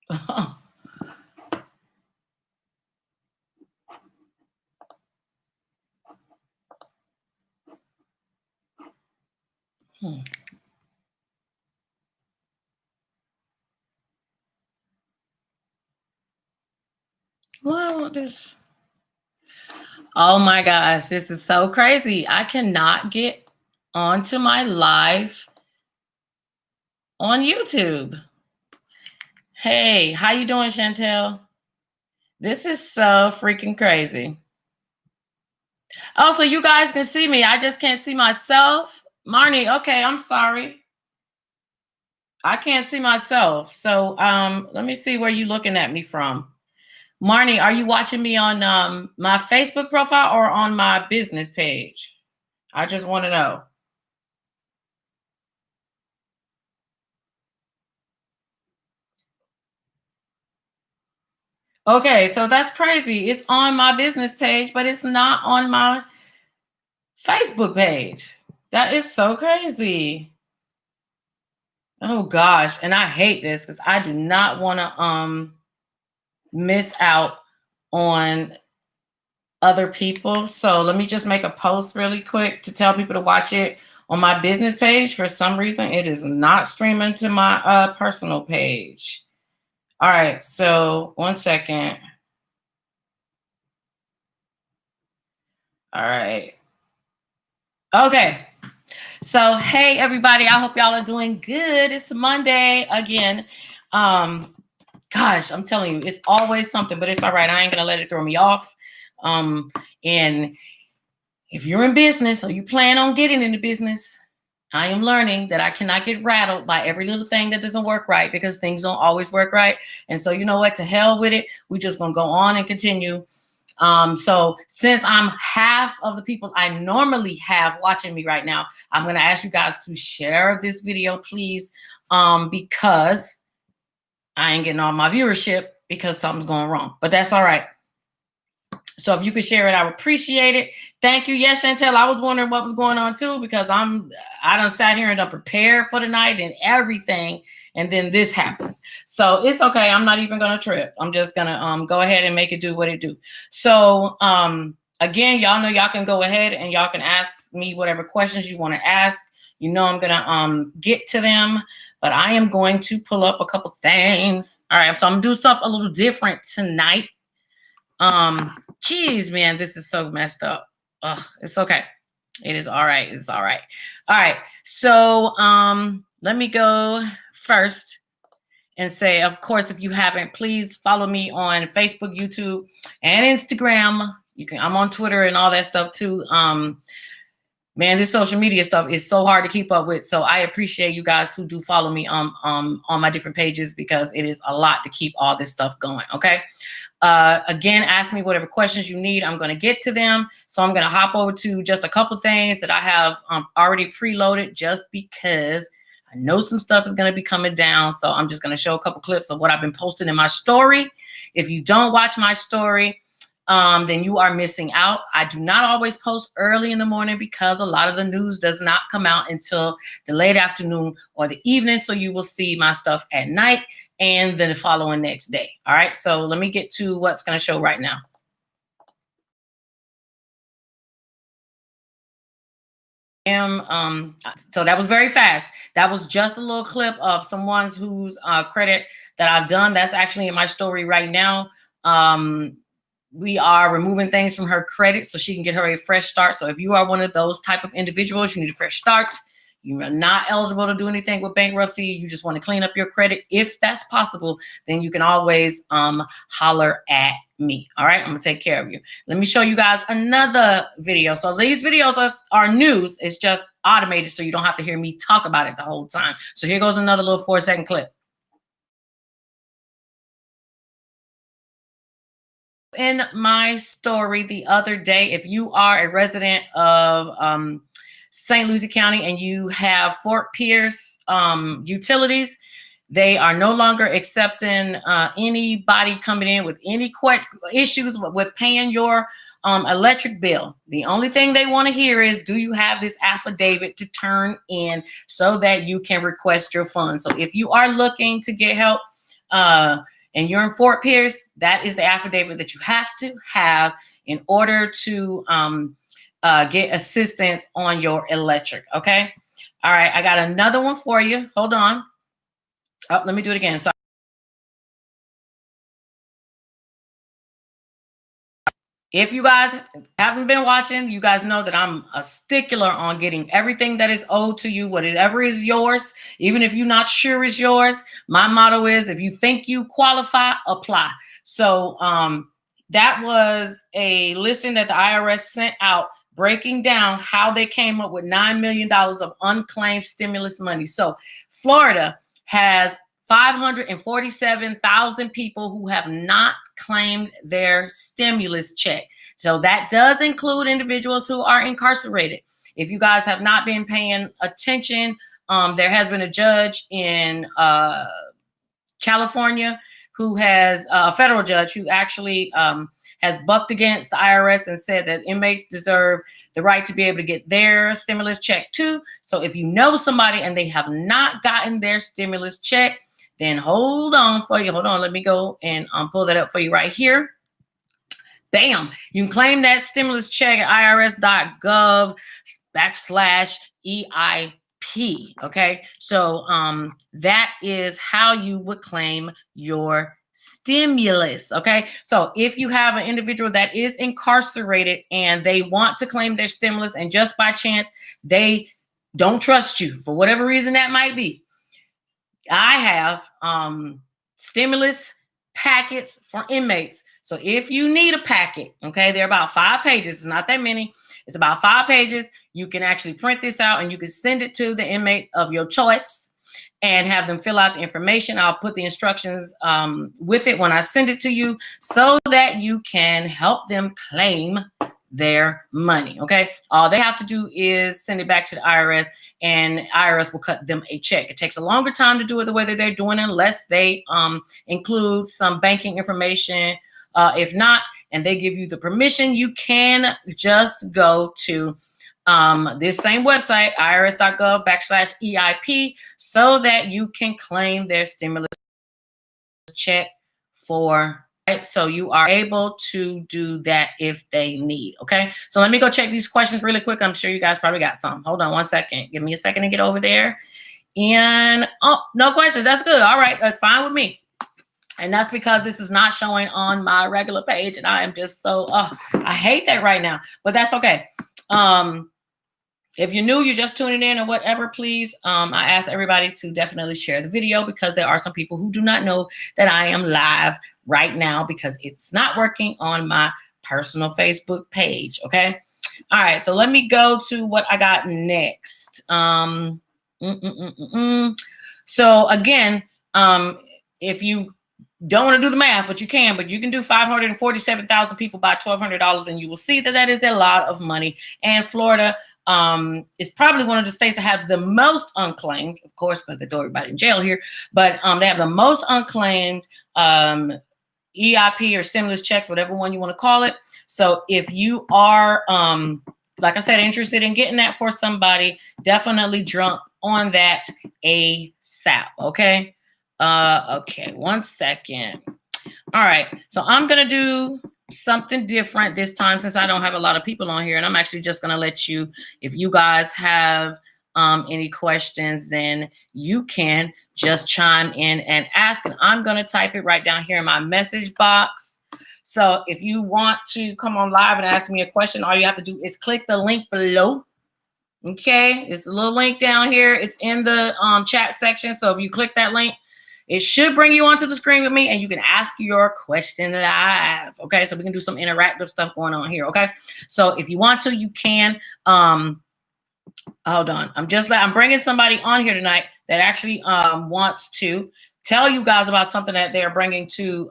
Hmm. Well, this. Oh my gosh, this is so crazy. I cannot get onto my live on YouTube. Hey, how you doing, Chantel? This is so freaking crazy. Oh, so you guys can see me. I just can't see myself. Marnie, okay, I'm sorry. I can't see myself. So let me see where you looking at me from. Marnie, are you watching me on my Facebook profile or on my business page? I just want to know. Okay, so that's crazy. It's on my business page, but it's not on my Facebook page. That is so crazy. Oh gosh, and I hate this because I do not want to miss out on other people. So let me just make a post really quick to tell people to watch it on my business page. For some reason, it is not streaming to my personal page. All right, so 1 second. All right. Okay. So, hey everybody, I hope y'all are doing good. It's Monday again. Gosh, I'm telling you, it's always something, but it's all right. I ain't gonna let it throw me off. And if you're in business or you plan on getting into business, I am learning that I cannot get rattled by every little thing that doesn't work right, because things don't always work right. And so, you know what? To hell with it. We're just gonna go on and continue. So since I'm half of the people I normally have watching me right now, I'm going to ask you guys to share this video, please, because I ain't getting all my viewership because something's going wrong, but that's all right. So if you could share it, I would appreciate it. Thank you. Yes, Chantel, I was wondering what was going on too, because I done sat here and done prepared for the night and everything, and then this happens. So it's okay. I'm not even gonna trip. I'm just gonna go ahead and make it do what it do. So again, y'all know y'all can go ahead and y'all can ask me whatever questions you want to ask. You know I'm gonna get to them, but I am going to pull up a couple things. All right, so I'm gonna do stuff a little different tonight. Geez, man, this is so messed up. Ugh, it's okay. It is all right. It's all right. All right. So let me go first and say, of course, if you haven't, please follow me on Facebook, YouTube, and Instagram. I'm on Twitter and all that stuff too. Man, this social media stuff is so hard to keep up with. So I appreciate you guys who do follow me on my different pages, because it is a lot to keep all this stuff going. Okay. Again, ask me whatever questions you need. I'm going to get to them. So I'm going to hop over to just a couple things that I have already preloaded, just because I know some stuff is going to be coming down. So I'm just going to show a couple clips of what I've been posting in my story. If you don't watch my story, then you are missing out. I do not always post early in the morning because a lot of the news does not come out until the late afternoon or the evening. So you will see my stuff at night and then the following next day. All right. So let me get to what's going to show right now. So that was very fast. That was just a little clip of someone's whose credit that I've done. That's actually in my story right now. We are removing things from her credit so she can get her a fresh start. So if you are one of those type of individuals, you need a fresh start. You are not eligible to do anything with bankruptcy. You just want to clean up your credit. If that's possible, then you can always holler at me. All right, I'm gonna take care of you. Let me show you guys another video. So these videos are news. It's just automated, so you don't have to hear me talk about it the whole time. So here goes another little 4-second clip. In my story the other day, if you are a resident of St. Lucie County and you have Fort Pierce utilities, they are no longer accepting anybody coming in with any issues with paying your electric bill. The only thing they want to hear is, do you have this affidavit to turn in so that you can request your funds? So if you are looking to get help, and you're in Fort Pierce, that is the affidavit that you have to have in order to get assistance on your electric. Okay. All right. I got another one for you. Hold on. Oh, let me do it again. So if you guys haven't been watching, you guys know that I'm a stickler on getting everything that is owed to you, whatever is yours, even if you're not sure is yours. My motto is, if you think you qualify, apply. So that was a listing that the IRS sent out breaking down how they came up with $9 million of unclaimed stimulus money. So Florida has 547,000 people who have not claimed their stimulus check. So that does include individuals who are incarcerated. If you guys have not been paying attention, there has been a judge in California who has a federal judge who actually has bucked against the IRS and said that inmates deserve the right to be able to get their stimulus check too. So if you know somebody and they have not gotten their stimulus check, then hold on for you. Hold on. Let me go and pull that up for you right here. Bam. You can claim that stimulus check at irs.gov/EIP. Okay. So that is how you would claim your stimulus. Okay. So if you have an individual that is incarcerated and they want to claim their stimulus, and just by chance they don't trust you for whatever reason that might be, I have stimulus packets for inmates. So if you need a packet, okay, they're about 5 pages. It's not that many. It's about 5 pages. You can actually print this out and you can send it to the inmate of your choice and have them fill out the information. I'll put the instructions with it when I send it to you so that you can help them claim their money. Okay. All they have to do is send it back to the IRS, and IRS will cut them a check. It takes a longer time to do it the way that they're doing it, unless they include some banking information. If not, and they give you the permission, you can just go to this same website, irs.gov/EIP, so that you can claim their stimulus check for. Right? So you are able to do that if they need. Okay. So let me go check these questions really quick. I'm sure you guys probably got some. Hold on 1 second. Give me a second to get over there. And oh, no questions. That's good. All right. That's fine with me. And that's because this is not showing on my regular page. And I am just so, I hate that right now, but that's okay. If you're new, you're just tuning in or whatever, please, I ask everybody to definitely share the video, because there are some people who do not know that I am live right now because it's not working on my personal Facebook page. Okay. All right. So let me go to what I got next. So again, if you don't want to do the math, but you can do 547,000 people by $1,200, and you will see that that is a lot of money. And Florida is probably one of the states that have the most unclaimed, of course, because they throw everybody in jail here, but they have the most unclaimed EIP or stimulus checks, whatever one you want to call it. So if you are, like I said, interested in getting that for somebody, definitely jump on that ASAP. Okay. Okay, 1 second. All right, so I'm gonna do something different this time, since I don't have a lot of people on here, and I'm actually just gonna let you, if you guys have any questions, then you can just chime in and ask, and I'm gonna type it right down here in my message box. So if you want to come on live and ask me a question, all you have to do is click the link below. Okay, it's a little link down here. It's in the chat section. So if you click that link, it should bring you onto the screen with me, and you can ask your question live. Okay, so we can do some interactive stuff going on here. Okay, so if you want to, you can. Hold on, I'm bringing somebody on here tonight that actually wants to tell you guys about something that they're bringing to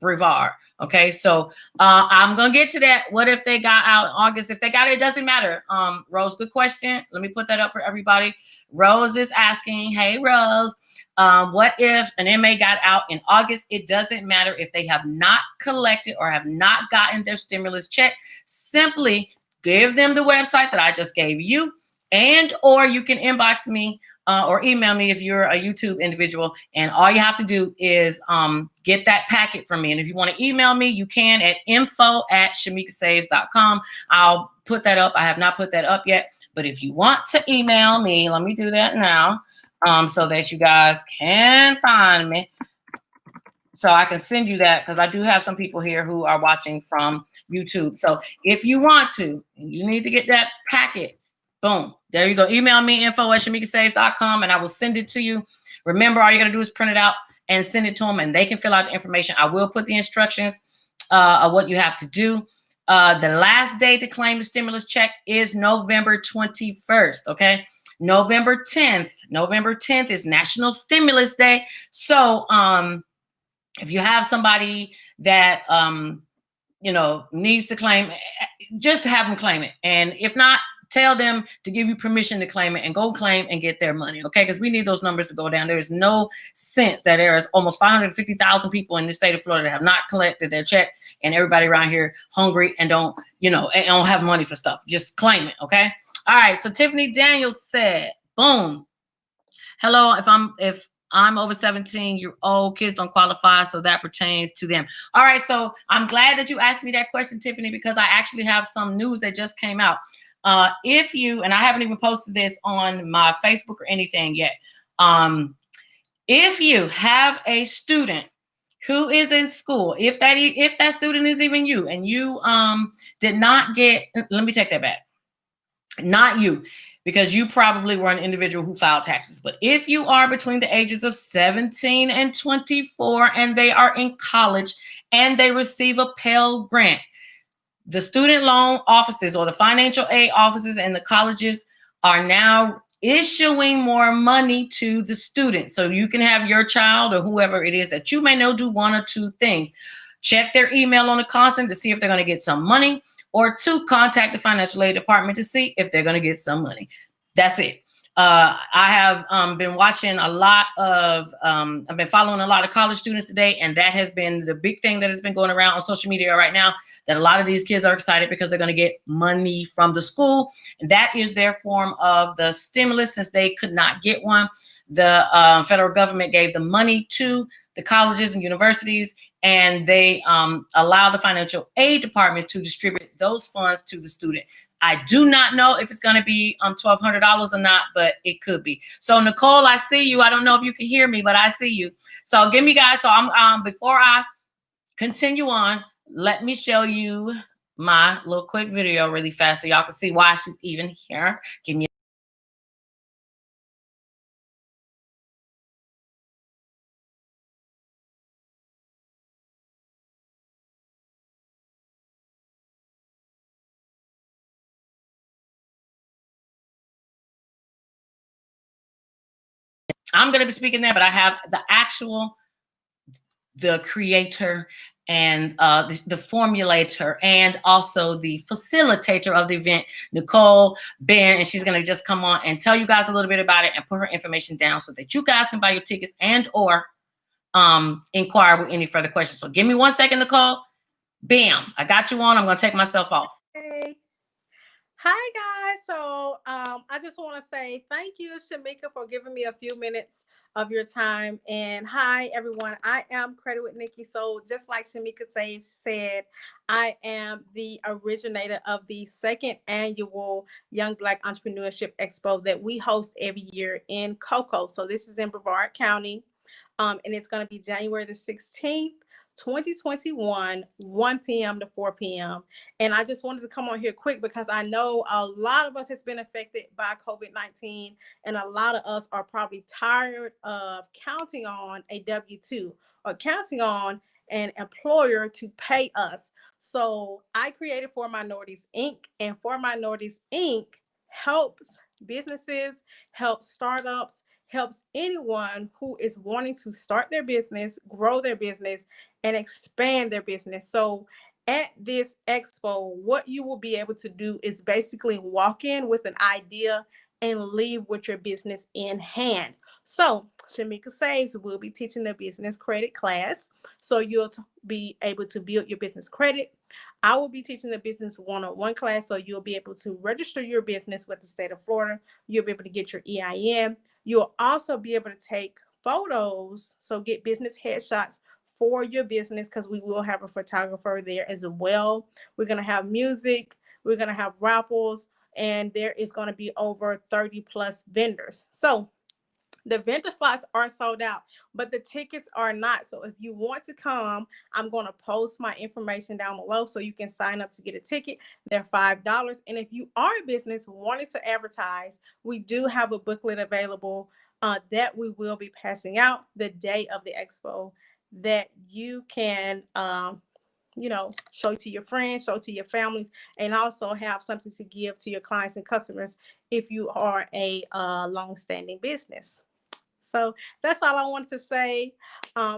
Brevard. Okay, so I'm gonna get to that. What if they got out in August? If they got it, it doesn't matter. Rose, good question. Let me put that up for everybody. Rose is asking, hey Rose, what if an inmate got out in August? It doesn't matter if they have not collected or have not gotten their stimulus check. Simply give them the website that I just gave you. And or you can inbox me or email me if you're a YouTube individual. And all you have to do is get that packet from me. And if you want to email me, you can at info@shamikasaves.com. I'll put that up. I have not put that up yet. But if you want to email me, let me do that now so that you guys can find me. So I can send you that because I do have some people here who are watching from YouTube. So if you want to, you need to get that packet. Boom. There you go. Email me info@shamikasaves.com and I will send it to you. Remember, all you got to do is print it out and send it to them and they can fill out the information. I will put the instructions of what you have to do. The last day to claim the stimulus check is November 21st. Okay. November 10th. November 10th is National Stimulus Day. So, if you have somebody that needs to claim, just have them claim it. And if not, tell them to give you permission to claim it and go claim and get their money, okay? Because we need those numbers to go down. There is no sense that there is almost 550,000 people in the state of Florida that have not collected their check, and everybody around here hungry and don't have money for stuff. Just claim it, okay? All right. So Tiffany Daniels said, boom. Hello. If I'm over 17-year-old, kids don't qualify, so that pertains to them. All right, so I'm glad that you asked me that question, Tiffany, because I actually have some news that just came out. If you, and I haven't even posted this on my Facebook or anything yet, if you have a student who is in school, if that student is even you, and you did not get, let me take that back, not you, because you probably were an individual who filed taxes. But if you are between the ages of 17 and 24 and they are in college and they receive a Pell Grant, the student loan offices or the financial aid offices and the colleges are now issuing more money to the students. So you can have your child or whoever it is that you may know do one or two things. Check their email on the constant to see if they're going to get some money, or two, contact the financial aid department to see if they're going to get some money. That's it. I have been watching a lot of, I've been following a lot of college students today, and that has been the big thing that has been going around on social media right now, that a lot of these kids are excited because they're going to get money from the school. And that is their form of the stimulus, since they could not get one. The federal government gave the money to the colleges and universities, and they allow the financial aid departments to distribute those funds to the student. I do not know if it's going to be $1,200 or not, but it could be. So Nicole, I see you. I don't know if you can hear me, but I see you. So give me, guys. So I'm before I continue on, let me show you my little quick video really fast so y'all can see why she's even here. Give me. I'm going to be speaking there, but I have the creator and the formulator and also the facilitator of the event, Nicole Bear, and she's going to just come on and tell you guys a little bit about it and put her information down so that you guys can buy your tickets and or inquire with any further questions. So give me 1 second, Nicole. Bam, I got you on. I'm going to take myself off. Hey. Hi, guys. So I just want to say thank you, Shamika, for giving me a few minutes of your time. And hi, everyone. I am Credit with Nikki. So just like Shamika said, I am the originator of the second annual Young Black Entrepreneurship Expo that we host every year in Cocoa. So this is in Brevard County, and it's going to be January the 16th. 2021, 1 p.m. to 4 p.m. And I just wanted to come on here quick because I know a lot of us has been affected by COVID-19, and a lot of us are probably tired of counting on a W-2 or counting on an employer to pay us. So I created For Minorities Inc. and For Minorities Inc. helps businesses, helps startups, helps anyone who is wanting to start their business, grow their business, and expand their business. So at this expo, what you will be able to do is basically walk in with an idea and leave with your business in hand. So Shamika Saves will be teaching the business credit class. So you'll be able to build your business credit. I will be teaching the business one-on-one class, so you'll be able to register your business with the state of Florida. You'll be able to get your EIN. You'll also be able to take photos, so get business headshots for your business, because we will have a photographer there as well. We're going to have music, we're going to have raffles, and there is going to be over 30 plus vendors. So the vendor slots are sold out, but the tickets are not. So if you want to come, I'm going to post my information down below so you can sign up to get a ticket. They're $5. And if you are a business wanting to advertise, we do have a booklet available that we will be passing out the day of the expo, that you can show to your friends, show to your families, and also have something to give to your clients and customers if you are a long-standing business. So that's all I wanted to say.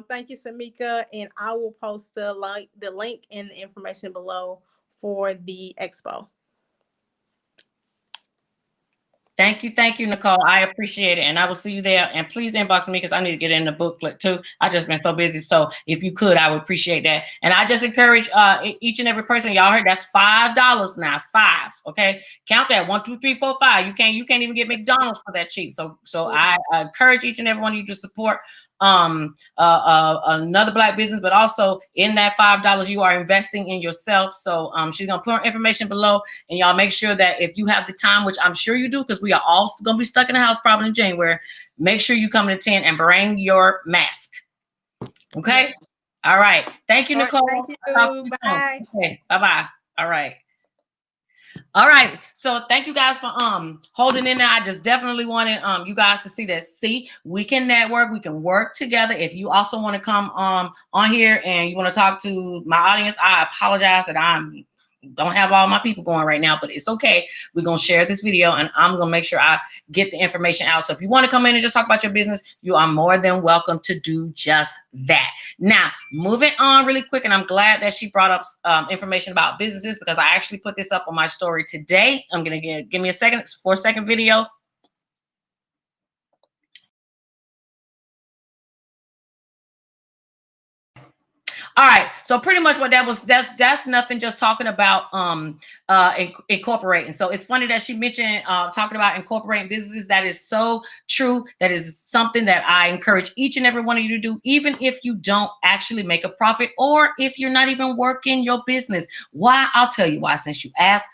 Thank you, Samika, and I will post the link and the information below for the expo. Thank you, Nicole. I appreciate it, and I will see you there. And please inbox me because I need to get in the booklet too. I just been so busy, so if you could, I would appreciate that. And I just encourage each and every person. Y'all heard that's $5 now. 5, okay? Count that 1, 2, 3, 4, 5. You can't even get McDonald's for that cheap. So I encourage each and every one of you to support another Black business, but also in that $5 you are investing in yourself. So she's gonna put her information below, and y'all make sure that if you have the time, which I'm sure you do, because we are all gonna be stuck in the house probably in January, make sure you come to 10 and bring your mask. Okay. Yes. All right. Thank you, Nicole. Right, thank you. Bye. Okay. Bye-bye. All right. All right, so thank you guys for holding in there. I just definitely wanted you guys to see that. See, we can network, we can work together. If you also want to come on here and you want to talk to my audience, I apologize that I don't have all my people going right now, but it's okay. We're gonna share this video, and I'm gonna make sure I get the information out. So if you want to come in and just talk about your business, you are more than welcome to do just that. Now, moving on really quick, and I'm glad that she brought up information about businesses, because I actually put this up on my story today. I'm gonna give me a second. It's a 4-second video. All right, so pretty much what that was, that's nothing, just talking about incorporating. So it's funny that she mentioned talking about incorporating businesses. That is so true. That is something that I encourage each and every one of you to do, even if you don't actually make a profit, or if you're not even working your business. Why? I'll tell you why, since you asked.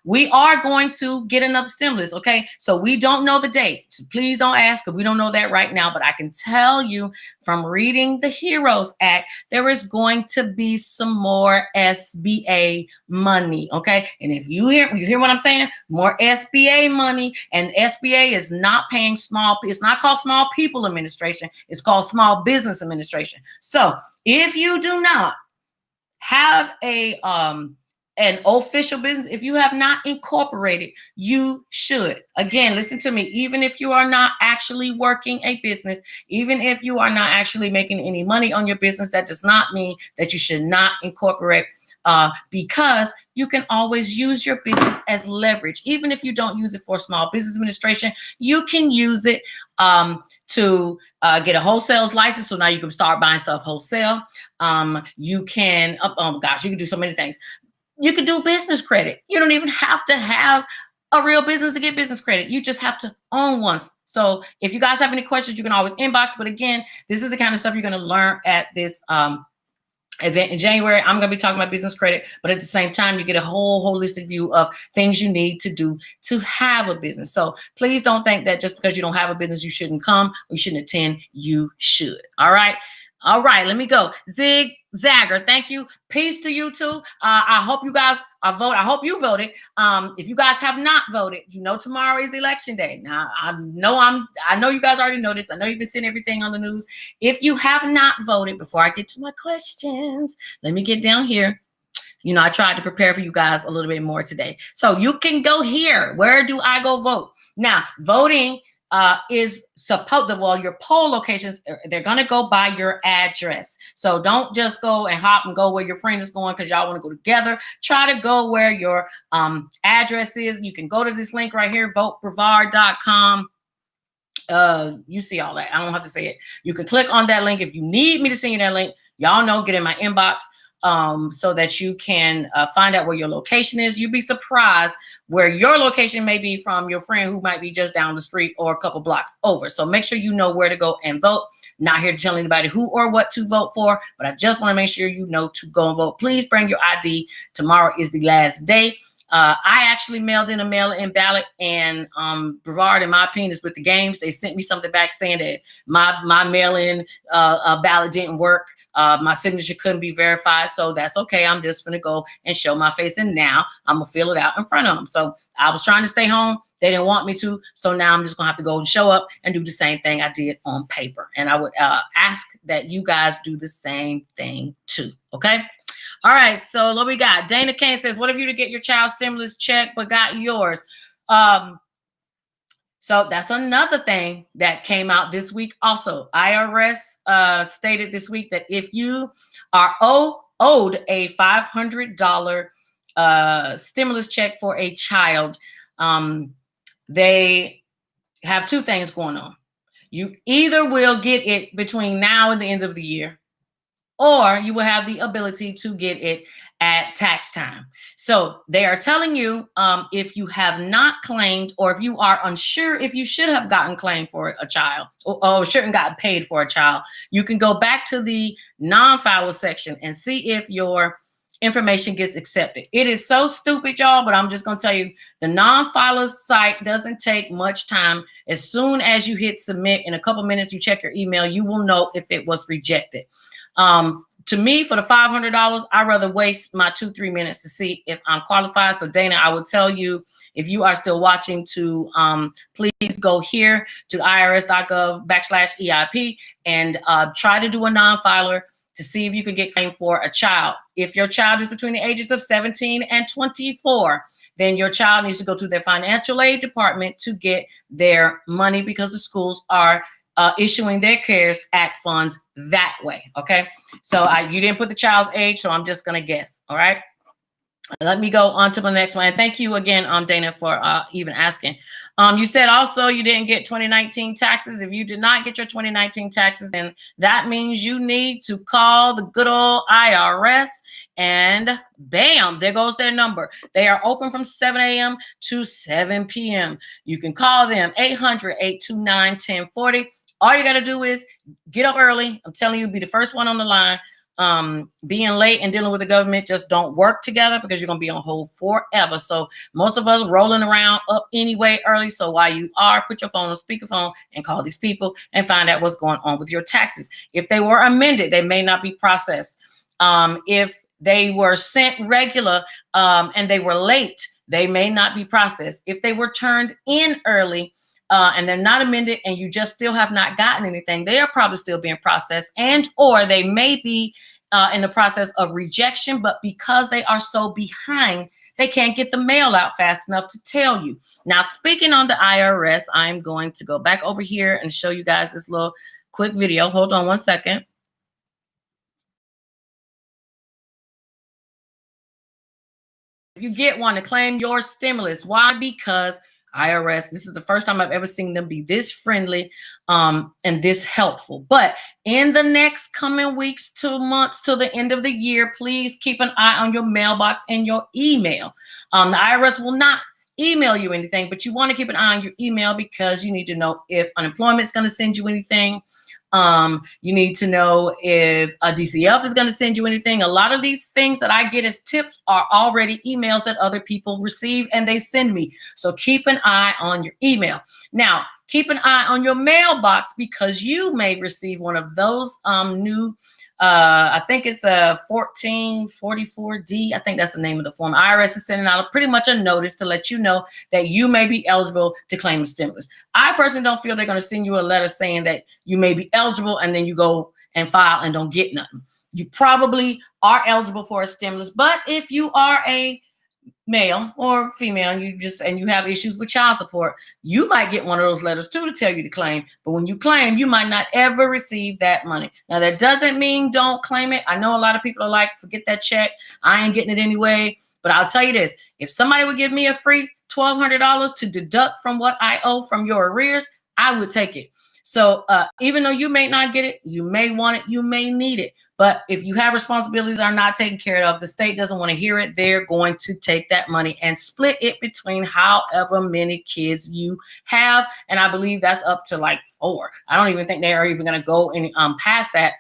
We are going to get another stimulus, okay? So we don't know the date. So please don't ask, because we don't know that right now, but I can tell you from reading the HEROES Act, there is going to be some more SBA money, okay? And if you hear what I'm saying, more SBA money, and SBA is not paying it's not called Small People Administration, it's called Small Business Administration. So if you do not have an official business, if you have not incorporated, you should. Again, listen to me. Even if you are not actually working a business, even if you are not actually making any money on your business, that does not mean that you should not incorporate, because you can always use your business as leverage. Even if you don't use it for Small Business Administration, you can use it to get a wholesale license. So now you can start buying stuff wholesale. You can, oh gosh, you can do so many things. You can do business credit. You don't even have to have a real business to get business credit. You just have to own one. So if you guys have any questions, you can always inbox. But again, this is the kind of stuff you're going to learn at this event in January. I'm going to be talking about business credit, but at the same time, you get a whole holistic view of things you need to do to have a business. So please don't think that just because you don't have a business, you shouldn't come or you shouldn't attend. You should. All right. All right, let me go. Zig Zagger, thank you. Peace to you too. I hope you guys vote. I hope you voted. If you guys have not voted, you know tomorrow is election day. Now I know you guys already know this. I know you've been seeing everything on the news. If you have not voted, before I get to my questions, let me get down here. You know, I tried to prepare for you guys a little bit more today. So you can go here. Where do I go vote? Now, voting is supposed to, well, your poll locations, they're going to go by your address. So don't just go and hop and go where your friend is going because y'all want to go together. Try to go where your address is. You can go to this link right here, votebrevard.com. You see all that. I don't have to say it. You can click on that link. If you need me to send you that link, y'all know, get in my inbox. so that you can find out where your location is. You'd be surprised where your location may be from your friend who might be just down the street or a couple blocks over. So make sure you know where to go and vote. Not here to tell anybody who or what to vote for, but I just want to make sure you know to go and vote. Please bring your ID. Tomorrow is the last day. I actually mailed in a mail-in ballot, and Brevard, in my opinion, is with the games. They sent me something back saying that my mail-in ballot didn't work. My signature couldn't be verified, so that's okay. I'm just gonna go and show my face, and now I'm gonna fill it out in front of them. So I was trying to stay home. They didn't want me to, so now I'm just gonna have to go and show up and do the same thing I did on paper. And I would ask that you guys do the same thing too, okay? All right, so what we got? Dana Kane says, what if you to get your child's stimulus check but got yours? So that's another thing that came out this week also. IRS stated this week that if you are owed a $500 stimulus check for a child, they have two things going on. You either will get it between now and the end of the year, or you will have the ability to get it at tax time. So they are telling you if you have not claimed, or if you are unsure if you should have gotten claimed for a child or shouldn't gotten paid for a child, you can go back to the non-filer section and see if your information gets accepted. It is so stupid, y'all, but I'm just gonna tell you, the non-filer site doesn't take much time. As soon as you hit submit, in a couple minutes, you check your email, you will know if it was rejected. To me, for the $500, I'd rather waste my 2-3 minutes to see if I'm qualified. So Dana, I will tell you, if you are still watching, to please go here to irs.gov/EIP and try to do a non-filer to see if you can get claimed for a child. If your child is between the ages of 17 and 24, then your child needs to go to their financial aid department to get their money, because the schools are issuing their CARES Act funds that way. Okay, so you didn't put the child's age, so I'm just gonna guess. All right, let me go on to the next one. And thank you again, Dana, for even asking. You said also you didn't get 2019 taxes. If you did not get your 2019 taxes, then that means you need to call the good old IRS, and bam, there goes their number. They are open from 7 a.m. to 7 p.m. You can call them 800-829-1040. All you got to do is get up early. I'm telling you, be the first one on the line. Being late and dealing with the government just don't work together, because you're going to be on hold forever. So most of us rolling around up anyway early. So while you are, put your phone on speakerphone and call these people and find out what's going on with your taxes. If they were amended, they may not be processed. If they were sent regular and they were late, they may not be processed. If they were turned in early, and they're not amended, and you just still have not gotten anything, they are probably still being processed, and or they may be in the process of rejection, but because they are so behind, they can't get the mail out fast enough to tell you. Now, speaking on the IRS, I'm going to go back over here and show you guys this little quick video. Hold on one second. If you get one to claim your stimulus, why? Because IRS, this is the first time I've ever seen them be this friendly and this helpful. But in the next coming weeks to months till the end of the year, please keep an eye on your mailbox and your email. The IRS will not email you anything, but you want to keep an eye on your email, because you need to know if unemployment is going to send you anything. You need to know if a DCF is going to send you anything. A lot of these things that I get as tips are already emails that other people receive and they send me. So keep an eye on your email. Now, keep an eye on your mailbox, because you may receive one of those new, I think it's a 1444D. I think that's the name of the form. IRS is sending out pretty much a notice to let you know that you may be eligible to claim a stimulus. I personally don't feel they're going to send you a letter saying that you may be eligible and then you go and file and don't get nothing. You probably are eligible for a stimulus, but if you are a male or female and you have issues with child support, you might get one of those letters too to tell you to claim. But when you claim, you might not ever receive that money. Now, that doesn't mean don't claim it. I know a lot of people are like, forget that check, I ain't getting it anyway. But I'll tell you this, if somebody would give me a free $1,200 to deduct from what I owe from your arrears, I would take it. So even though you may not get it, you may want it, you may need it. But if you have responsibilities are not taken care of, the state doesn't want to hear it. They're going to take that money and split it between however many kids you have. And I believe that's up to like 4. I don't even think they are even going to go any past that.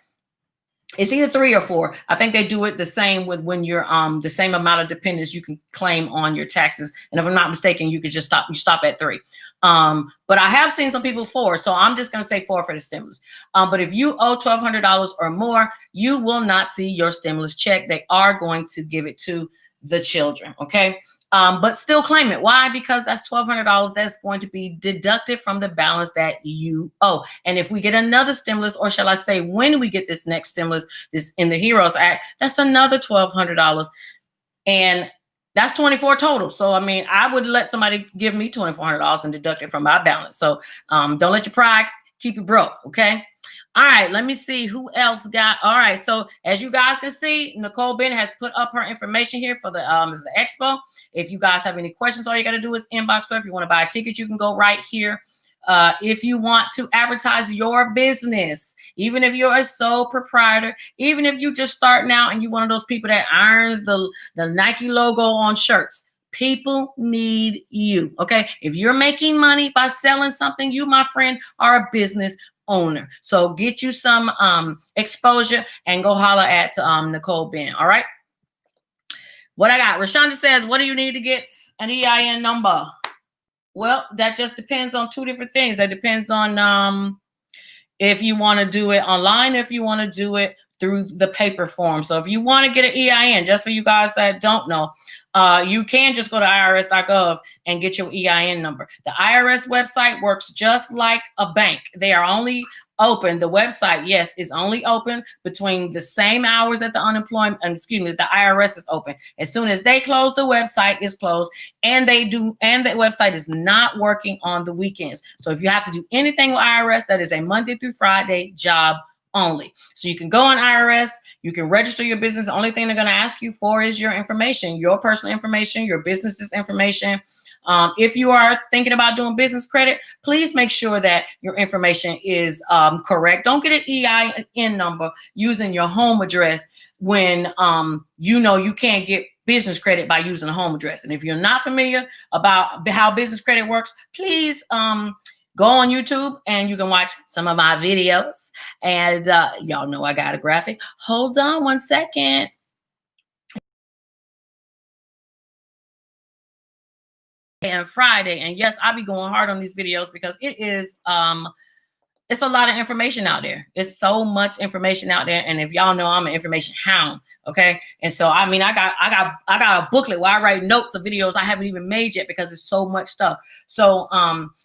It's either 3 or 4. I think they do it the same with when you're the same amount of dependents you can claim on your taxes. And if I'm not mistaken, you could just stop at 3. But I have seen some people 4, so I'm just going to say 4 for the stimulus. But if you owe $1,200 or more, you will not see your stimulus check. They are going to give it to the children. Okay. But still claim it. Why? Because that's $1,200 that's going to be deducted from the balance that you owe. And if we get another stimulus, or shall I say, when we get this next stimulus, this in the HEROES Act, that's another $1,200. And that's 24 total. So, I mean, I would let somebody give me $2,400 and deduct it from my balance. So don't let your pride keep you broke. Okay. All right, let me see who else got. All right, so as you guys can see, Nicole Bennett has put up her information here for the expo. If you guys have any questions, all you got to do is inbox her. If you want to buy a ticket, you can go right here. If you want to advertise your business, even if you're a sole proprietor, even if you just starting out and you're one of those people that irons the Nike logo on shirts, people need you. Okay, if you're making money by selling something, you, my friend, are a business owner. So get you some exposure and go holler at Nicole Bennett. All right. What I got? Rashonda says, what do you need to get an EIN number? Well, that just depends on 2 different things. That depends on if you want to do it online, if you want to do it through the paper form. So if you want to get an EIN, just for you guys that don't know, you can just go to irs.gov and get your EIN number. The IRS website works just like a bank. They are only open. The website, yes, is only open between the same hours that the the IRS is open. As soon as they close, the website is closed, and the website is not working on the weekends. So if you have to do anything with IRS, that is a Monday through Friday job only. So you can go on IRS, you can register your business. The only thing they're going to ask you for is your information, your personal information, your business's information. If you are thinking about doing business credit, please make sure that your information is correct. Don't get an EIN number using your home address when you know you can't get business credit by using a home address. And if you're not familiar about how business credit works, please go on YouTube and you can watch some of my videos. And y'all know I got a graphic. Hold on one second. And Friday. And yes, I'll be going hard on these videos because it is it's a lot of information out there. It's so much information out there. And if y'all know, I'm an information hound. Okay. And so I mean, I got a booklet where I write notes of videos I haven't even made yet because it's so much stuff. So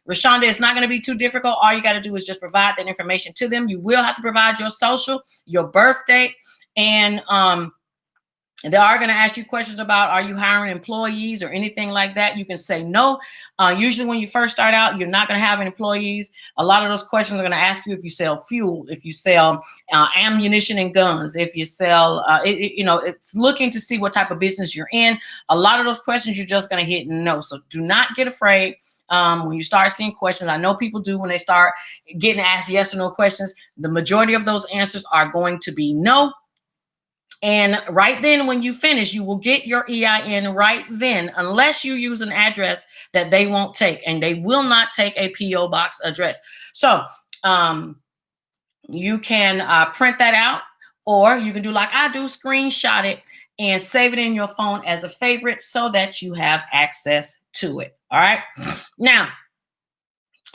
Rashonda, it's not going to be too difficult. All you got to do is just provide that information to them. You will have to provide your social, your birth date, and they are going to ask you questions about, are you hiring employees or anything like that? You can say no. Usually when you first start out, you're not going to have employees. A lot of those questions are going to ask you if you sell fuel, if you sell ammunition and guns, if you sell, it's looking to see what type of business you're in. A lot of those questions you're just going to hit no. So do not get afraid. When you start seeing questions, I know people do when they start getting asked yes or no questions. The majority of those answers are going to be no. And right then, when you finish, you will get your EIN right then, unless you use an address that they won't take, and they will not take a PO box address. So you can print that out, or you can do like I do, screenshot it and save it in your phone as a favorite so that you have access to it. All right. Now,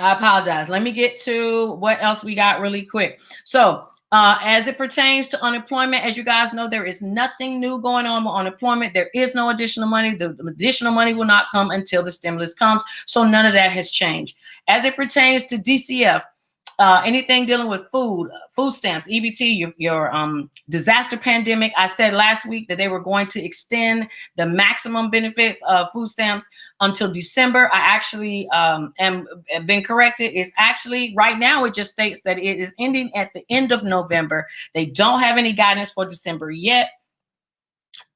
I apologize. Let me get to what else we got really quick. So as it pertains to unemployment, as you guys know, there is nothing new going on with unemployment. There is no additional money. The additional money will not come until the stimulus comes. So none of that has changed. As it pertains to DCF, anything dealing with food stamps, EBT, your disaster pandemic. I said last week that they were going to extend the maximum benefits of food stamps until December. I actually am been corrected. It's actually right now, it just states that it is ending at the end of November. They don't have any guidance for December yet.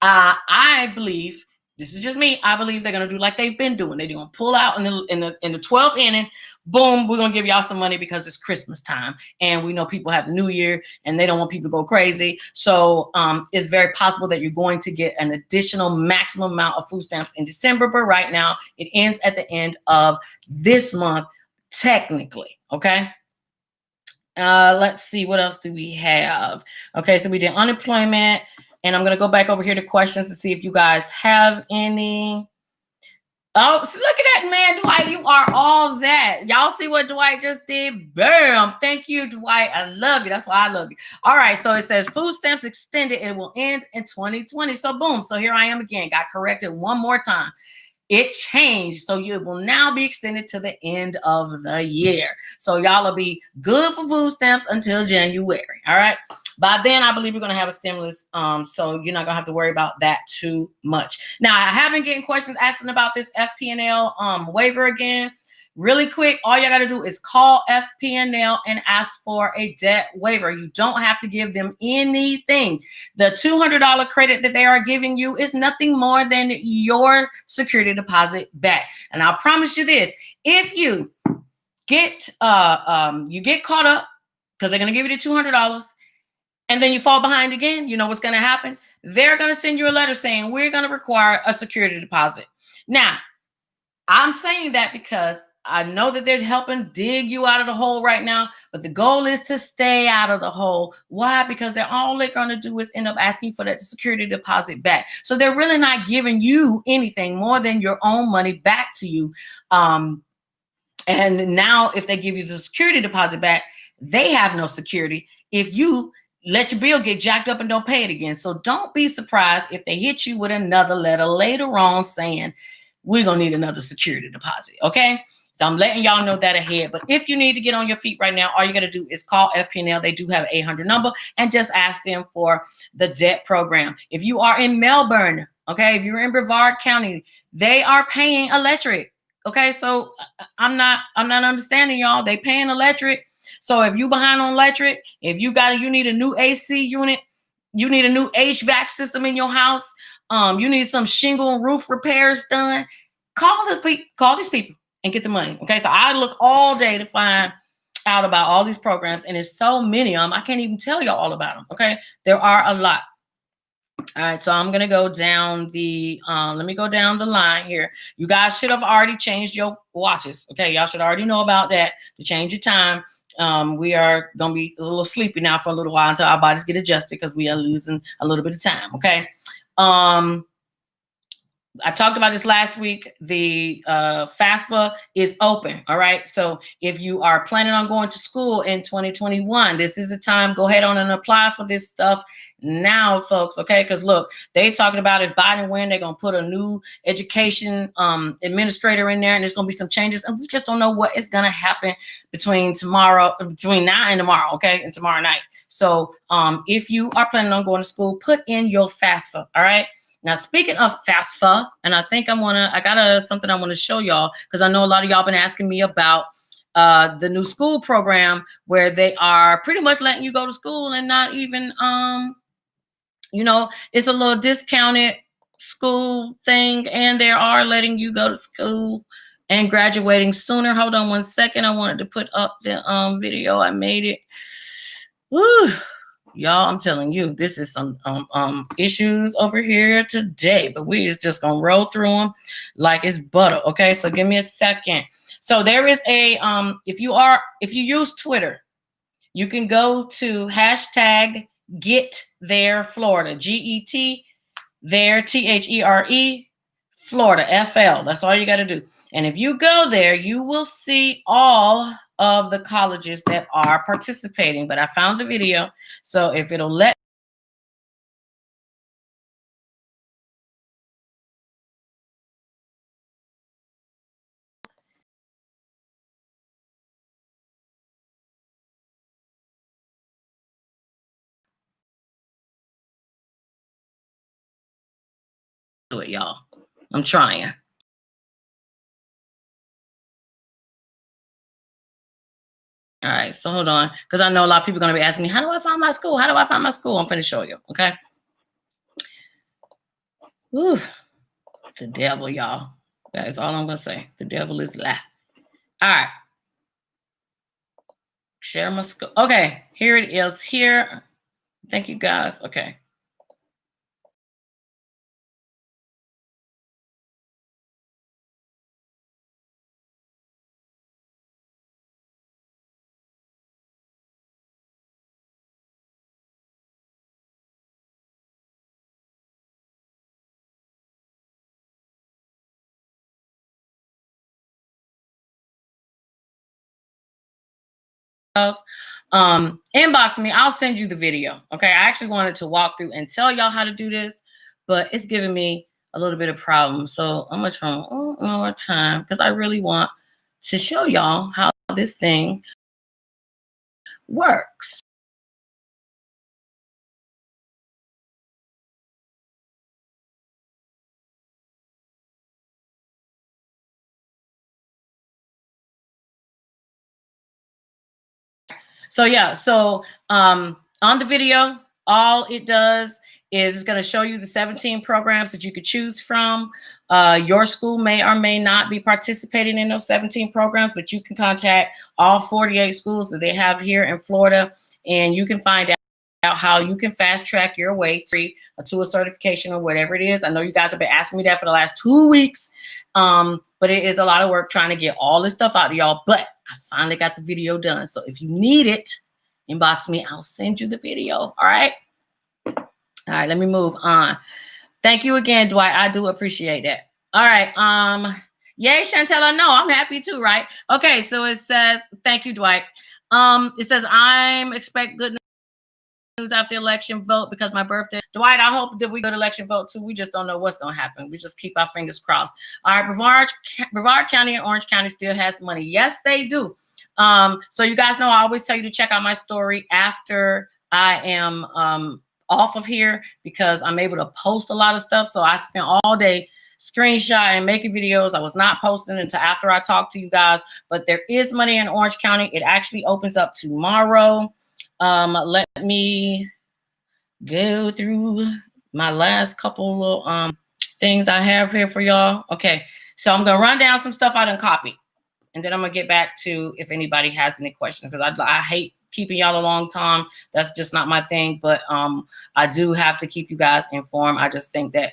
I believe this is just me. I believe they're gonna do like they've been doing. They're gonna pull out in the 12th inning. Boom, we're gonna give y'all some money because it's Christmas time, and we know people have the New Year and they don't want people to go crazy. So it's very possible that you're going to get an additional maximum amount of food stamps in December. But right now, it ends at the end of this month, technically. Okay. Let's see, what else do we have? Okay, so we did unemployment. And I'm going to go back over here to questions to see if you guys have any. Oh, so look at that, man. Dwight, you are all that. Y'all see what Dwight just did? Bam. Thank you, Dwight. I love you. That's why I love you. All right, so it says food stamps extended. It will end in 2020. So boom. So here I am again. Got corrected one more time. It changed. So it will now be extended to the end of the year. So y'all will be good for food stamps until January. All right. By then, I believe we're going to have a stimulus. So you're not going to have to worry about that too much. Now, I have been getting questions asking about this FP&L waiver again. Really quick, all you got to do is call FP&L and ask for a debt waiver. You don't have to give them anything. The $200 credit that they are giving you is nothing more than your security deposit back. And I'll promise you this, if you get caught up, because they're going to give you the $200, and then you fall behind again, you know what's going to happen? They're going to send you a letter saying, we're going to require a security deposit. Now, I'm saying that because I know that they're helping dig you out of the hole right now, but the goal is to stay out of the hole. Why? Because all they're going to do is end up asking for that security deposit back. So they're really not giving you anything more than your own money back to you. And now if they give you the security deposit back, they have no security if you let your bill get jacked up and don't pay it again. So don't be surprised if they hit you with another letter later on saying, we're going to need another security deposit. Okay. So I'm letting y'all know that ahead. But if you need to get on your feet right now, all you got to do is call FP&L. They do have an 800 number and just ask them for the debt program. If you are in Melbourne, okay, if you're in Brevard County, they are paying electric. Okay. So I'm not understanding y'all. They paying electric. So if you behind on electric, if you need a new AC unit, you need a new HVAC system in your house, you need some shingle and roof repairs done, call these people and get the money. Okay, so I look all day to find out about all these programs, and it's so many of them, I can't even tell you all about them. Okay, there are a lot. All right, so I'm gonna go down the let me go down the line here. You guys should have already changed your watches. Okay, y'all should already know about that, to change your time. We are going to be a little sleepy now for a little while until our bodies get adjusted, because we are losing a little bit of time. Okay. I talked about this last week. The FAFSA is open. All right. So if you are planning on going to school in 2021, this is the time. Go ahead on and apply for this stuff now, folks. Okay. Because look, they talking about if Biden win, they're going to put a new education administrator in there, and there's going to be some changes. And we just don't know what is going to happen between now and tomorrow. Okay. And tomorrow night. So if you are planning on going to school, put in your FAFSA. All right. Now, speaking of FAFSA, and I think I got something I want to show y'all, because I know a lot of y'all been asking me about the new school program, where they are pretty much letting you go to school and not even, it's a little discounted school thing, and they are letting you go to school and graduating sooner. Hold on one second. I wanted to put up the video. I made it. Woo. Y'all, I'm telling you, this is some issues over here today, but we is just gonna roll through them like it's butter. Okay, so give me a second. So there is a if you use Twitter, you can go to hashtag Get There Florida, GET there THERE Florida FL. That's all you got to do. And if you go there, you will see all of the colleges that are participating. But I found the video, so if it'll let do it, y'all. I'm trying. All right, so hold on, because I know a lot of people are going to be asking me, how do I find my school? How do I find my school? I'm going to show you, okay? Woo. The devil, y'all. That is all I'm gonna say. The devil is lie. All right. Share my scope. Okay, here it is. Here. Thank you guys. Okay. Inbox me. I'll send you the video. Okay. I actually wanted to walk through and tell y'all how to do this, but it's giving me a little bit of problem. So I'm gonna try one more time because I really want to show y'all how this thing works. So yeah, so on the video, all it does is it's going to show you the 17 programs that you could choose from. Your school may or may not be participating in those 17 programs, but you can contact all 48 schools that they have here in Florida, and you can find out how you can fast track your way to a certification or whatever it is. I know you guys have been asking me that for the last 2 weeks, but it is a lot of work trying to get all this stuff out to y'all, but I finally got the video done. So if you need it, inbox me. I'll send you the video. All right. All right. Let me move on. Thank you again, Dwight. I do appreciate that. All right. Yay, Chantel. I know. I'm happy too, right? Okay. So it says, thank you, Dwight. It says, I'm expect good news after the election vote because my birthday. Dwight, I hope that we go to election vote too. We just don't know what's going to happen. We just keep our fingers crossed. All right. Brevard County and Orange County still has money. Yes, they do. So you guys know I always tell you to check out my story after I am off of here because I'm able to post a lot of stuff. So I spent all day screenshotting and making videos. I was not posting until after I talked to you guys, but there is money in Orange County. It actually opens up tomorrow. Let me go through my last couple of things I have here for y'all. Okay, so I'm gonna run down some stuff I done copied, and then I'm gonna get back to if anybody has any questions because I hate keeping y'all a long time. That's just not my thing. But I do have to keep you guys informed. I just think that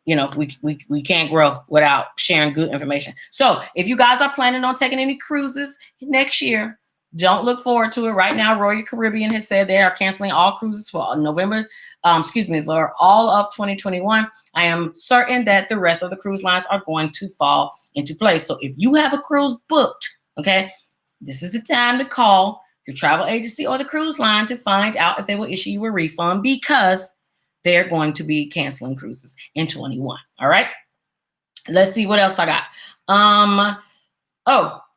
we can't grow without sharing good information. So if you guys are planning on taking any cruises next year, don't look forward to it right now. Royal Caribbean has said they are canceling all cruises for November. For all of 2021. I am certain that the rest of the cruise lines are going to fall into place. So if you have a cruise booked, okay, this is the time to call your travel agency or the cruise line to find out if they will issue you a refund because they're going to be canceling cruises in 21. All right. Let's see what else I got.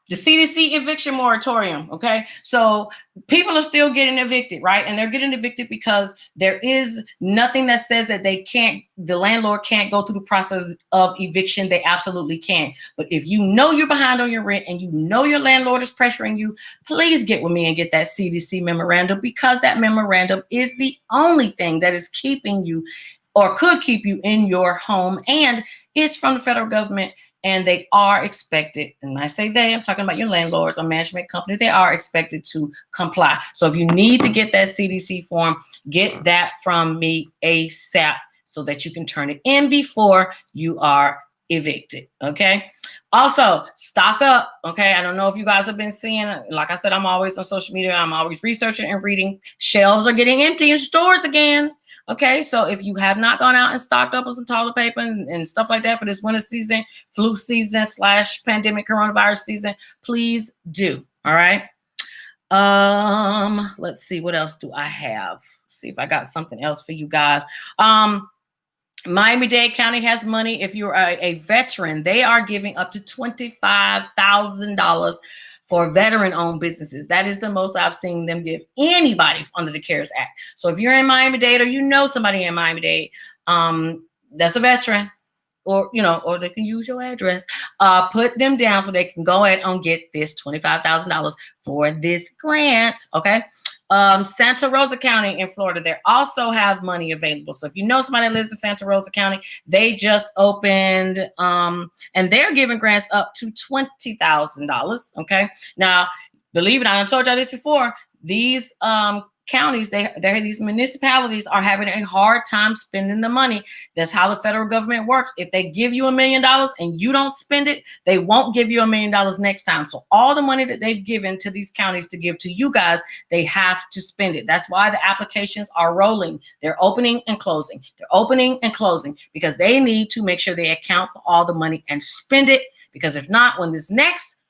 The CDC eviction moratorium, okay? So people are still getting evicted, right? And they're getting evicted because there is nothing that says that the landlord can't go through the process of eviction. They absolutely can. But if you know you're behind on your rent and you know your landlord is pressuring you, please get with me and get that CDC memorandum because that memorandum is the only thing that is keeping you or could keep you in your home and is from the federal government. And they are expected, and when I say they, I'm talking about your landlords or management company, they are expected to comply. So if you need to get that CDC form, get that from me ASAP so that you can turn it in before you are evicted, okay? Also, stock up, okay? I don't know if you guys have been seeing, like I said, I'm always on social media. I'm always researching and reading. Shelves are getting empty in stores again. Okay, so if you have not gone out and stocked up on some toilet paper and stuff like that for this winter season, flu season / pandemic coronavirus season, please do. All right. Let's see, what else do I have? See if I got something else for you guys. Miami-Dade County has money. If you're a veteran, they are giving up to $25,000 for veteran-owned businesses. That is the most I've seen them give anybody under the CARES Act. So if you're in Miami-Dade or you know somebody in Miami-Dade that's a veteran, or they can use your address, put them down so they can go ahead and get this $25,000 for this grant. Okay. Santa Rosa County in Florida, they also have money available. So if you know somebody that lives in Santa Rosa County, they just opened, and they're giving grants up to $20,000. Okay. Now, believe it or not, I told y'all this before. These counties, these municipalities are having a hard time spending the money. That's how the federal government works. If they give you $1 million and you don't spend it, they won't give you $1 million next time. So all the money that they've given to these counties to give to you guys, they have to spend it. That's why the applications are rolling. They're opening and closing. They're opening and closing because they need to make sure they account for all the money and spend it. Because if not, when this next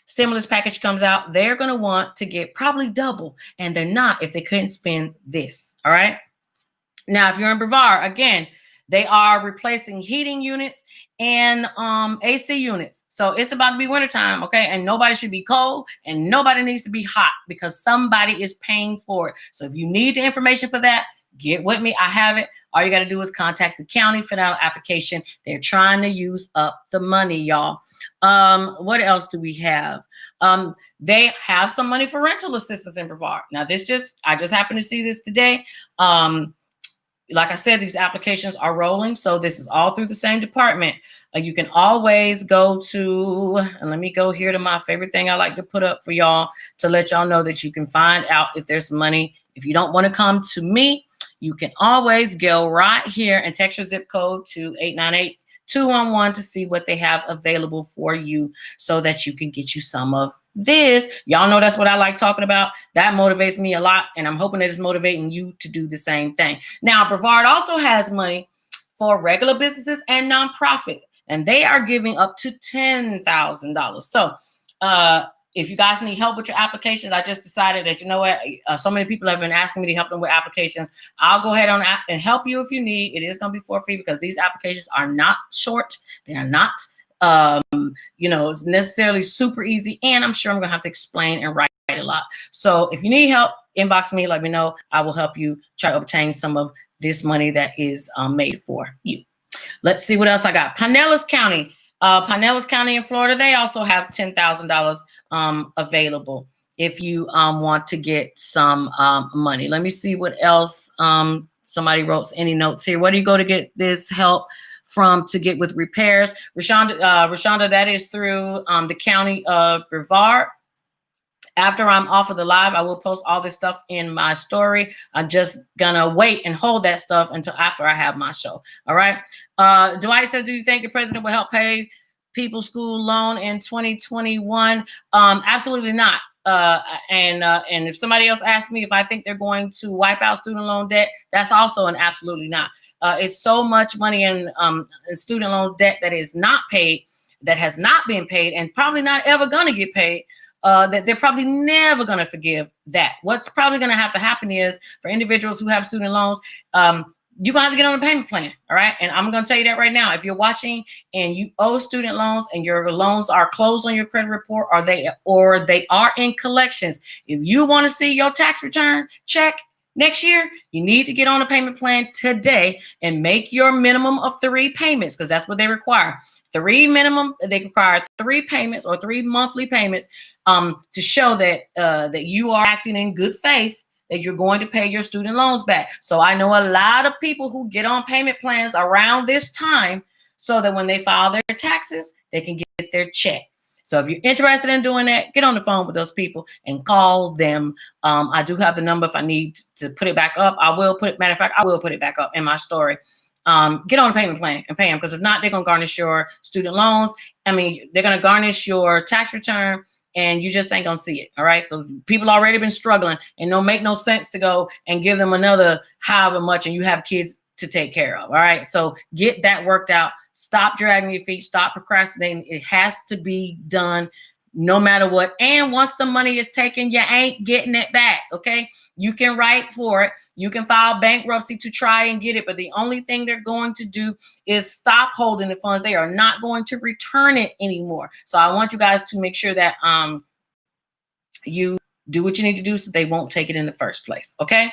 stimulus package comes out, they're going to want to get probably double, and they're not if they couldn't spend this. All right. Now, if you're in Brevard, again, they are replacing heating units and AC units. So it's about to be wintertime, okay? And nobody should be cold and nobody needs to be hot because somebody is paying for it. So if you need the information for that, get with me. I have it. All you got to do is contact the county, fill out an application. They're trying to use up the money, y'all. What else do we have? They have some money for rental assistance in Brevard. Now, I just happened to see this today. Like I said, these applications are rolling. So this is all through the same department. You can always go to, and let me go here to my favorite thing I like to put up for y'all to let y'all know that you can find out if there's money. If you don't want to come to me, you can always go right here and text your zip code to 898-211 to see what they have available for you so that you can get you some of this. Y'all know that's what I like talking about. That motivates me a lot, and I'm hoping that it's motivating you to do the same thing. Now, Brevard also has money for regular businesses and nonprofit, and they are giving up to $10,000. So if you guys need help with your applications, I just decided that, you know what, so many people have been asking me to help them with applications. I'll go ahead on and help you if you need. It is going to be for free because these applications are not short. They are not it's necessarily super easy, and I'm sure I'm gonna have to explain and write a lot. So if you need help, inbox me, let me know. I will help you try to obtain some of this money that is made for you. Let's see what else I got. Pinellas County in Florida, they also have $10,000 available if you want to get some money. Let me see what else. Somebody wrote any notes here. Where do you go to get this help from to get with repairs? Rashonda, that is through the county of Brevard. After I'm off of the live, I will post all this stuff in my story. I'm just gonna wait and hold that stuff until after I have my show. All right. Dwight says, do you think the president will help pay people's school loan in 2021? Absolutely not. And if somebody else asks me if I think they're going to wipe out student loan debt, that's also an absolutely not. It's so much money in student loan debt that is not paid, that has not been paid, and probably not ever going to get paid, that they're probably never going to forgive that. What's probably going to have to happen is for individuals who have student loans, you're going to have to get on a payment plan. All right. And I'm going to tell you that right now. If you're watching and you owe student loans and your loans are closed on your credit report, or they are in collections, if you want to see your tax return check next year, you need to get on a payment plan today and make your minimum of 3 payments, because that's what they require. They require 3 payments or 3 monthly payments to show that that you are acting in good faith, that you're going to pay your student loans back. So I know a lot of people who get on payment plans around this time so that when they file their taxes, they can get their check. So if you're interested in doing that, get on the phone with those people and call them. I do have the number if I need to put it back up. Matter of fact, I will put it back up in my story. Get on a payment plan and pay them, because if not, they're going to garnish your student loans. I mean, they're going to garnish your tax return, and you just ain't going to see it. All right. So people already been struggling, and don't make no sense to go and give them another however much, and you have kids to take care of. All right. So get that worked out. Stop dragging your feet. Stop procrastinating. It has to be done no matter what. And once the money is taken, you ain't getting it back. Okay. You can write for it. You can file bankruptcy to try and get it. But the only thing they're going to do is stop holding the funds. They are not going to return it anymore. So I want you guys to make sure that you do what you need to do so they won't take it in the first place. Okay.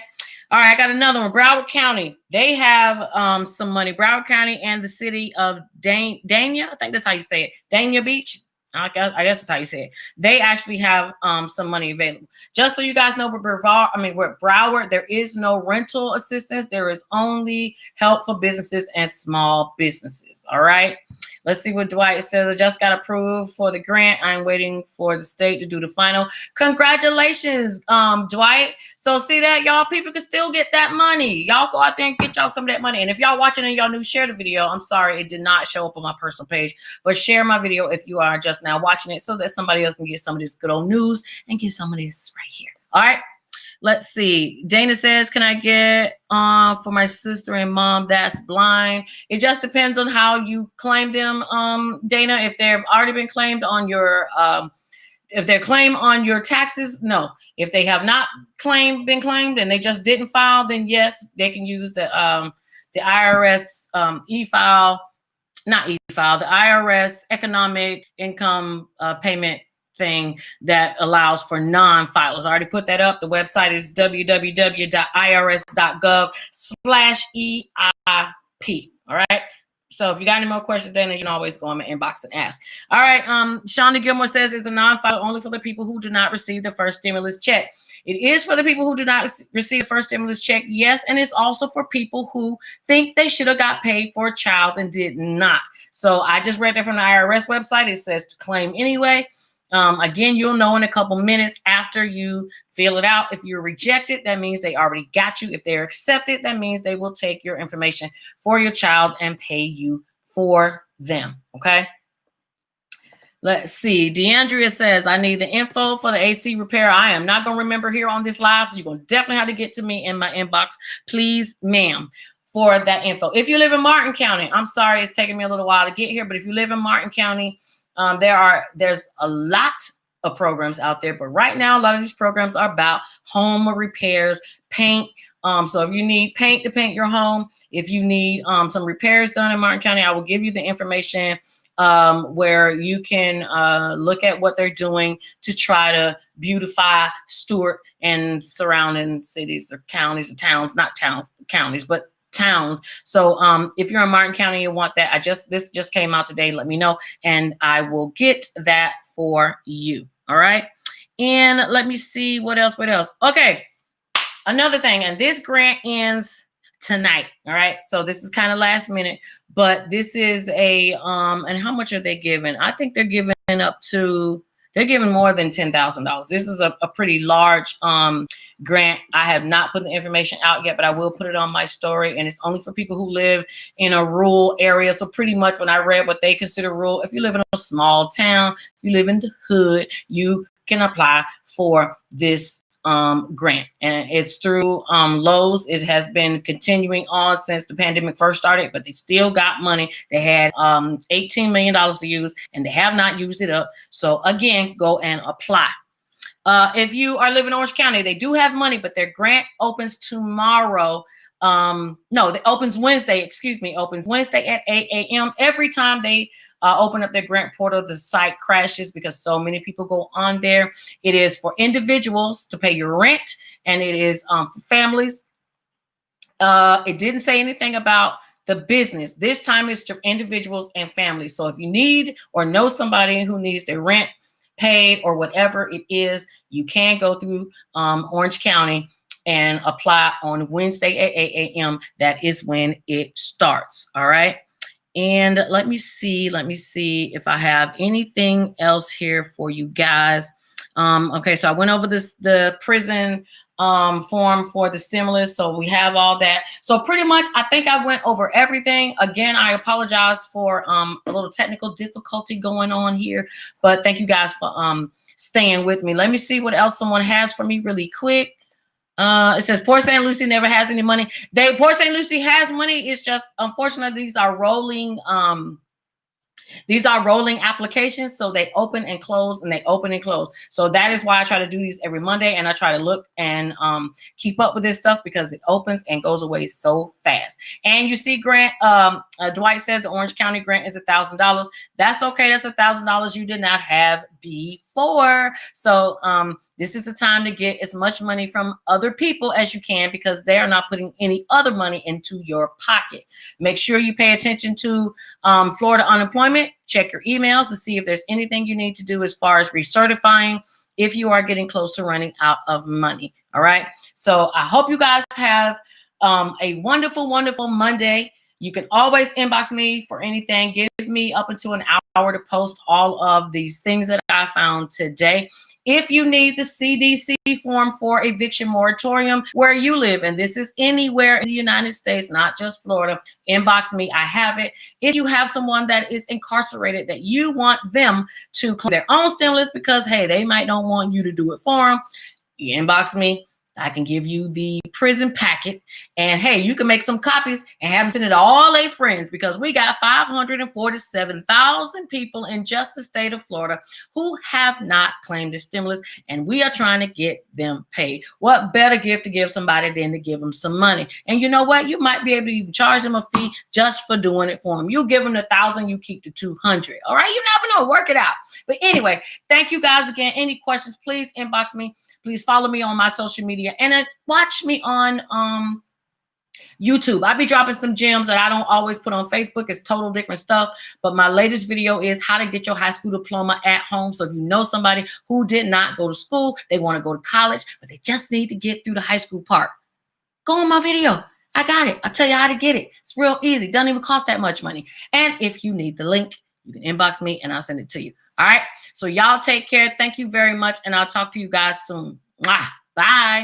All right, I got another one. Broward County, they have some money. Broward County and the city of Dania, I think that's how you say it, Dania Beach. I guess that's how you say it. They actually have some money available. Just so you guys know, with Broward, there is no rental assistance. There is only help for businesses and small businesses. All right. Let's see what Dwight says. I just got approved for the grant. I'm waiting for the state to do the final. Congratulations, Dwight. So see that, y'all, people can still get that money. Y'all go out there and get y'all some of that money. And if y'all watching and y'all new, share the video. I'm sorry, it did not show up on my personal page, but share my video if you are just now watching it so that somebody else can get some of this good old news and get some of this right here. All right. Let's see. Dana says, can I get for my sister and mom that's blind? It just depends on how you claim them, Dana. If they've already been claimed on your, if they're claimed on your taxes, no. If they have not been claimed and they just didn't file, then yes, they can use the IRS e-file, not e-file, the IRS economic income payment thing that allows for non-filers. I already put that up. The website is www.irs.gov/EIP. All right. So if you got any more questions, then you can always go in my inbox and ask. All right. Shonda Gilmore says, is the non-filer only for the people who do not receive the first stimulus check? It is for the people who do not receive the first stimulus check, yes, and it's also for people who think they should have got paid for a child and did not. So I just read that from the IRS website. It says to claim anyway. Again, you'll know in a couple minutes after you fill it out. If you're rejected, that means they already got you. If they're accepted, that means they will take your information for your child and pay you for them. Okay. Let's see. DeAndrea says, I need the info for the AC repair. I am not going to remember here on this live, so you're going to definitely have to get to me in my inbox, please, ma'am, for that info. If you live in Martin County, I'm sorry it's taking me a little while to get here, but if you live in Martin County, there's a lot of programs out there, but right now a lot of these programs are about home repairs, paint. So if you need paint to paint your home, if you need some repairs done in Martin County, I will give you the information where you can look at what they're doing to try to beautify Stuart and surrounding cities or counties or towns, not towns, counties, but towns. So if you're in Martin County, you want that, this just came out today, let me know and I will get that for you. All right. And let me see what else. Okay. Another thing, and this grant ends tonight. All right. So this is kind of last minute, but this is a and how much are they giving? I think they're giving they're giving more than $10,000. This is a pretty large grant. I have not put the information out yet, but I will put it on my story. And it's only for people who live in a rural area. So pretty much when I read what they consider rural, if you live in a small town, you live in the hood, you can apply for this grant. And it's through Lowe's. It has been continuing on since the pandemic first started, but they still got money. They had $18 million to use and they have not used it up. So again, go and apply. If you are living in Orange County, they do have money, but their grant opens tomorrow. No, it opens Wednesday, opens Wednesday at 8 a.m. Every time they open up their grant portal, the site crashes because so many people go on there. It is for individuals to pay your rent, and it is for families. It didn't say anything about the business. This time it's to individuals and families. So if you need or know somebody who needs their rent paid or whatever it is, you can go through Orange County and apply on Wednesday at 8 a.m. That is when it starts. All right. And let me see if I have anything else here for you guys. Okay, so I went over the prison form for the stimulus. So we have all that. So pretty much, I think I went over everything. Again, I apologize for a little technical difficulty going on here, but thank you guys for staying with me. Let me see what else someone has for me really quick. It says Port St. Lucie never has any money. Port St. Lucie has money. It's just, unfortunately, these are rolling applications. So they open and close and they open and close. So that is why I try to do these every Monday. And I try to look and keep up with this stuff because it opens and goes away so fast. And you see grant Dwight says the Orange County grant is $1,000. That's okay. That's $1,000 you did not have before. So this is the time to get as much money from other people as you can, because they are not putting any other money into your pocket. Make sure you pay attention to Florida unemployment. Check your emails to see if there's anything you need to do as far as recertifying if you are getting close to running out of money. All right. So I hope you guys have a wonderful, wonderful Monday. You can always inbox me for anything. Give me up until an hour to post all of these things that I found today. If you need the CDC form for eviction moratorium where you live, and this is anywhere in the United States, not just Florida, inbox me. I have it. If you have someone that is incarcerated that you want them to claim their own stimulus because, hey, they might not want you to do it for them, you inbox me. I can give you the prison packet, and hey, you can make some copies and have them send it to all their friends, because we got 547,000 people in just the state of Florida who have not claimed the stimulus, and we are trying to get them paid. What better gift to give somebody than to give them some money? And you know what? You might be able to even charge them a fee just for doing it for them. You give them the 1,000, you keep the 200. All right, you never know. Work it out. But anyway, thank you guys again. Any questions, please inbox me. Please follow me on my social media, and watch me on YouTube. I'll be dropping some gems that I don't always put on Facebook. It's total different stuff. But my latest video is how to get your high school diploma at home. So if you know somebody who did not go to school, they want to go to college, but they just need to get through the high school part, go on my video. I got it. I'll tell you how to get it. It's real easy. Doesn't even cost that much money. And if you need the link, you can inbox me and I'll send it to you. All right. So y'all take care. Thank you very much. And I'll talk to you guys soon. Mwah. Bye.